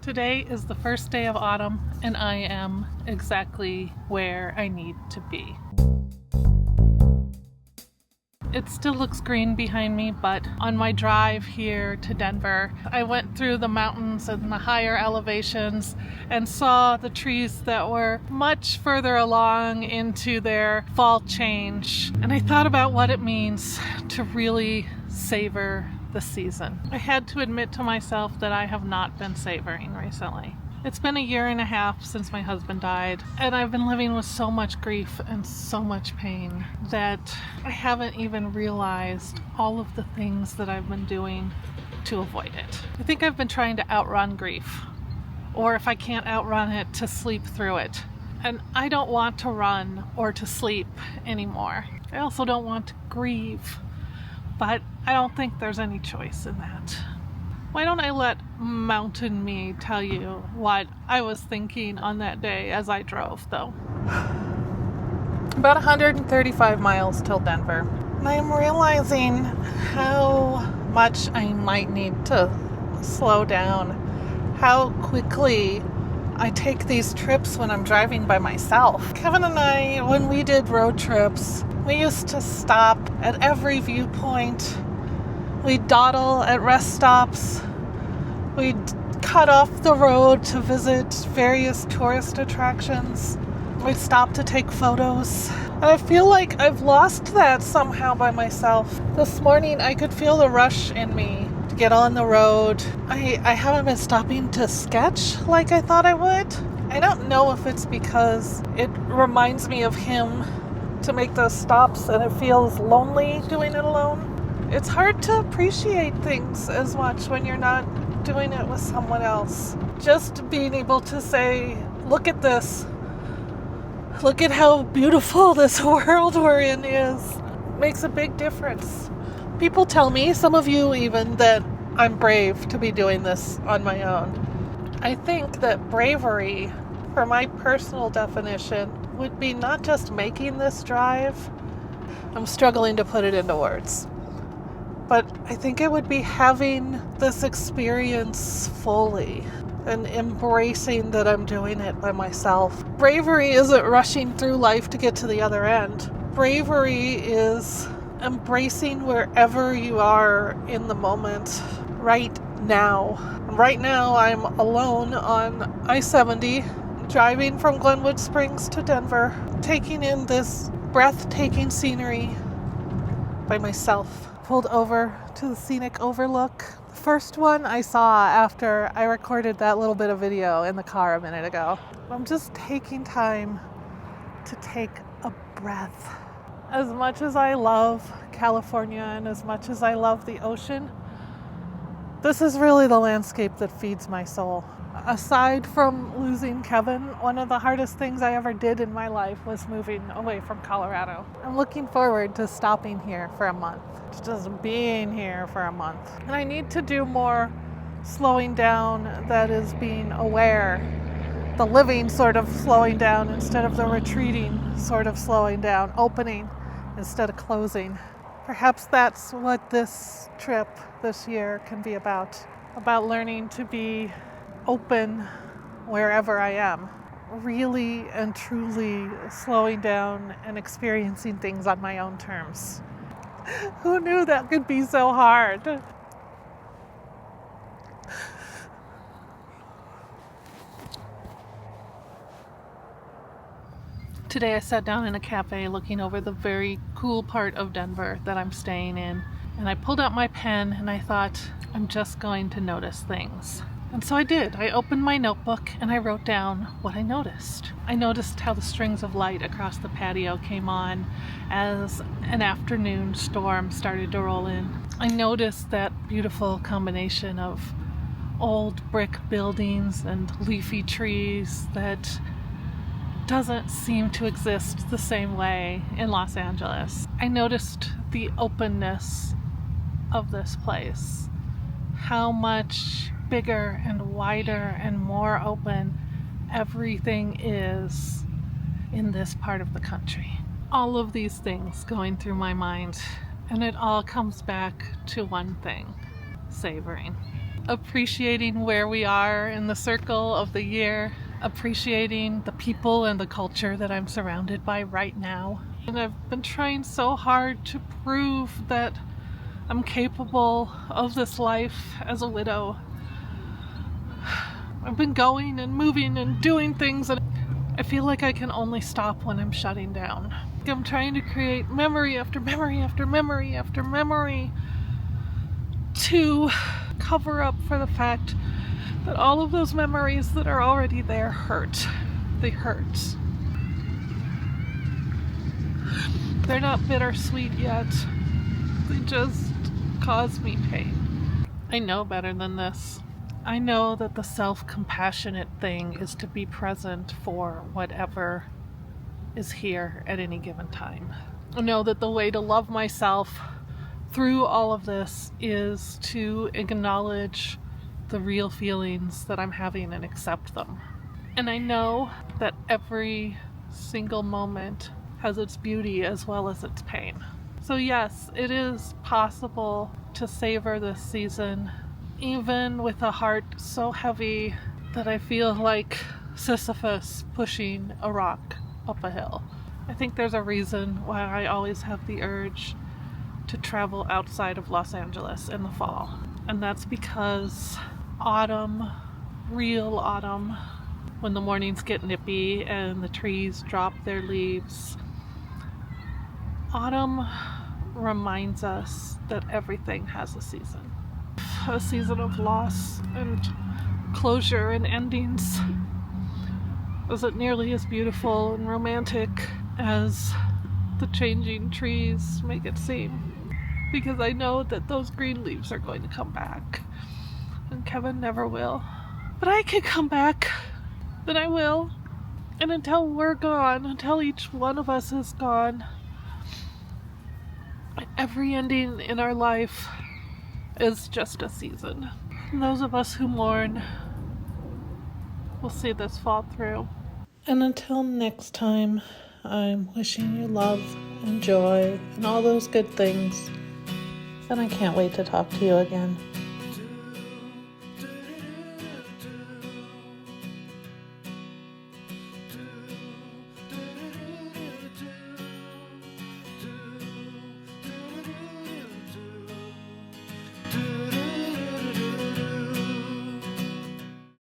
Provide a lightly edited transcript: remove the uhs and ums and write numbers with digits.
Today is the first day of autumn and I am exactly where I need to be. It still looks green behind me, but on my drive here to Denver, I went through the mountains and the higher elevations and saw the trees that were much further along into their fall change. And I thought about what it means to really savor the season. I had to admit to myself that I have not been savoring recently. It's been a year and a half since my husband died, and I've been living with so much grief and so much pain that I haven't even realized all of the things that I've been doing to avoid it. I think I've been trying to outrun grief, or if I can't outrun it, to sleep through it. And I don't want to run or to sleep anymore. I also don't want to grieve, but I don't think there's any choice in that. Why don't I let mountain me tell you what I was thinking on that day as I drove, though. About 135 miles till Denver. And I'm realizing how much I might need to slow down. How quickly I take these trips when I'm driving by myself. Kevin and I, when we did road trips, we used to stop at every viewpoint. We'd dawdle at rest stops. We'd cut off the road to visit various tourist attractions. We'd stop to take photos. And I feel like I've lost that somehow by myself. This morning I could feel the rush in me to get on the road. I haven't been stopping to sketch like I thought I would. I don't know if it's because it reminds me of him to make those stops and it feels lonely doing it alone. It's hard to appreciate things as much when you're not doing it with someone else. Just being able to say, look at this. Look at how beautiful this world we're in is. Makes a big difference. People tell me, some of you even, that I'm brave to be doing this on my own. I think that bravery, for my personal definition, would be not just making this drive. I'm struggling to put it into words. But I think it would be having this experience fully and embracing that I'm doing it by myself. Bravery isn't rushing through life to get to the other end. Bravery is embracing wherever you are in the moment right now. Right now I'm alone on I-70, driving from Glenwood Springs to Denver, taking in this breathtaking scenery by myself. Pulled over to the scenic overlook. The first one I saw after I recorded that little bit of video in the car a minute ago. I'm just taking time to take a breath. As much as I love California and as much as I love the ocean, this is really the landscape that feeds my soul. Aside from losing Kevin, one of the hardest things I ever did in my life was moving away from Colorado. I'm looking forward to stopping here for a month, to just being here for a month. And I need to do more slowing down that is being aware, the living sort of slowing down instead of the retreating sort of slowing down, opening instead of closing. Perhaps that's what this trip this year can be about learning to be open wherever I am, really and truly slowing down and experiencing things on my own terms. Who knew that could be so hard? Today I sat down in a cafe looking over the very cool part of Denver that I'm staying in, and I pulled out my pen and I thought, I'm just going to notice things. And so I did. I opened my notebook and I wrote down what I noticed. I noticed how the strings of light across the patio came on as an afternoon storm started to roll in. I noticed that beautiful combination of old brick buildings and leafy trees that doesn't seem to exist the same way in Los Angeles. I noticed the openness of this place. How much bigger and wider and more open everything is in this part of the country. All of these things going through my mind, and it all comes back to one thing: savoring. appreciating where we are in the circle of the year, appreciating the people and the culture that I'm surrounded by right now. And I've been trying so hard to prove that I'm capable of this life as a widow. I've been going and moving and doing things, and I feel like I can only stop when I'm shutting down. I'm trying to create memory after memory after memory after memory to cover up for the fact that all of those memories that are already there hurt. They hurt. They're not bittersweet yet. They just cause me pain. I know better than this. I know that the self-compassionate thing is to be present for whatever is here at any given time. I know that the way to love myself through all of this is to acknowledge the real feelings that I'm having and accept them. And I know that every single moment has its beauty as well as its pain. So yes, it is possible to savor this season, even with a heart so heavy that I feel like Sisyphus pushing a rock up a hill. I think there's a reason why I always have the urge to travel outside of Los Angeles in the fall. And that's because autumn, real autumn, when the mornings get nippy and the trees drop their leaves, autumn reminds us that everything has a season. A season of loss and closure and endings isn't nearly as beautiful and romantic as the changing trees make it seem, because I know that those green leaves are going to come back, and Kevin never will. But I can come back, and I will. And until we're gone, until each one of us is gone, every ending in our life is just a season. And those of us who mourn will see this fall through. And until next time, I'm wishing you love and joy and all those good things. And I can't wait to talk to you again.